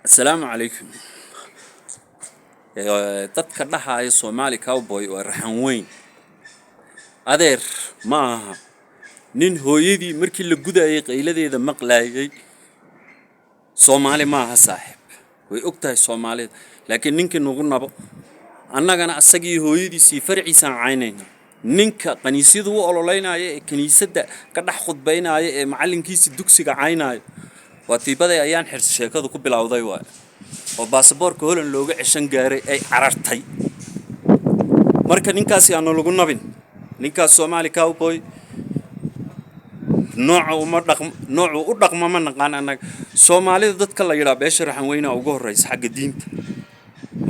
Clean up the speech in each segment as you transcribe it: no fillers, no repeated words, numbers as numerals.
السلام عليكم. dadka dhaxaya Soomaali cowboy waa raxan weyn adeer maaha nin hooyadii markii la gudayay qayladeeda maqlaayay Soomaali maaha saaxib way ogtahay Soomaalida laakiin ninkii nagu nabo annagana asagii hooyadiisii farciisan caynayna ninka qaniisadu u ololeynaayo ee kaniisada ka dhax khudbaynaayo ee macalinkiisa dugsiga caynaayo waa tiibada ayaan xirsi sheekadu ku bilowday waa oo baasaboorka Holland looga cishan gaaray ay carartay marka ninkaasi aanu lagu nabin ninkaas Soomaali cowboy noocu u dhaqmo ma naqaan anaga Soomaalida dadka la yiraahdo beesha raxan weyna ugu horeysa xagga diinta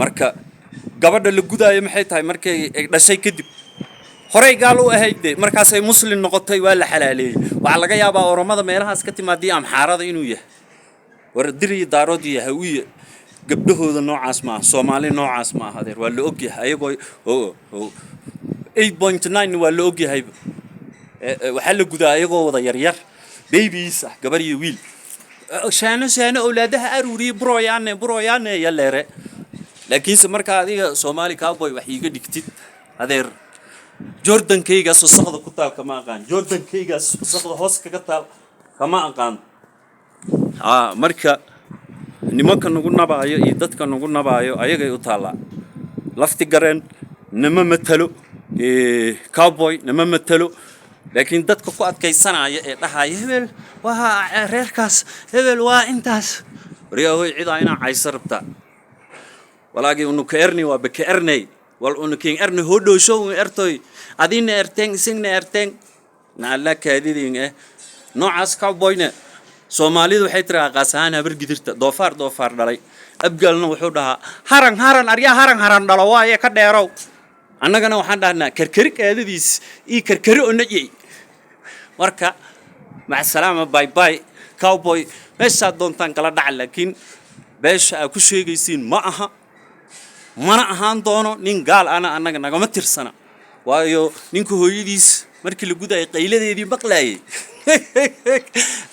marka gabadha la gudaayo maxay tahay markay ay dhashay kadib horey gaal u ahayd markaas ay muslim noqotay waa la xalaaleeyay waxa laga yaabaa oromada meelahaas ka timaadii amxaarada inuu yahay war diri daarood yahay uu gabdhahooda noocaas ma Soomaali noocaas ma ahadeer waa la og yahay ayagoo 8.9 waa la og yahay waxa la gudaa ayagoo wada yar yar babies gabar iyo wiil shaano awlaadaha aruuriye broyaane yaleere laakiin se marka adiga Soomaali cowboy wax iiga dhigtid adeer Jordan kayga saxda ku taal kama aqaan Jordan kayga saxda hoos kaga taal kama aqaan marka nimanka nagu nabaayo iyo dadka nagu nabaayo ayagay u taala lafti gareen nama matalo cowboy nama matalo laakiin dadka ku adkaysanaya ee dhahay hebel waa reerkaas hebel waa intaas riyahoy cid ayna caysar rabta walaagi unu ka erni waa baka ernay wal unu king erni hodhoosho ertoy adina erteng isna erteng na la kaadidin noocaas cowboyna Soomaalidu waxay tiraa qaasaan habar gidirta doofaar dhalay abgalna wuxuu dhahaa haran arya haran dhalo waaye ka dheerow annagana waxaan dhahnaa karkari kaadadiis ii karkari oo najay marka ma salaama bye cowboy meesha doontaan kala dhac laakiin beesha ku sheegaysiin ma aha mana ahaan doono nin gaal annaga nagama tirsana waayo ninku hooyadiis markii la guday qayladeedii maqlaayay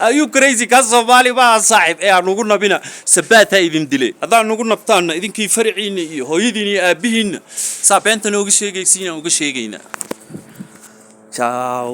ayuu crazy ka Soomaali ba saaxib ee aan ugu nabina sabaata idin dilay hadaan ugu nabtaan idinkii farciina iyo hooyadiina iyo aabihiina saabeenta nooga sheegaysiina ciao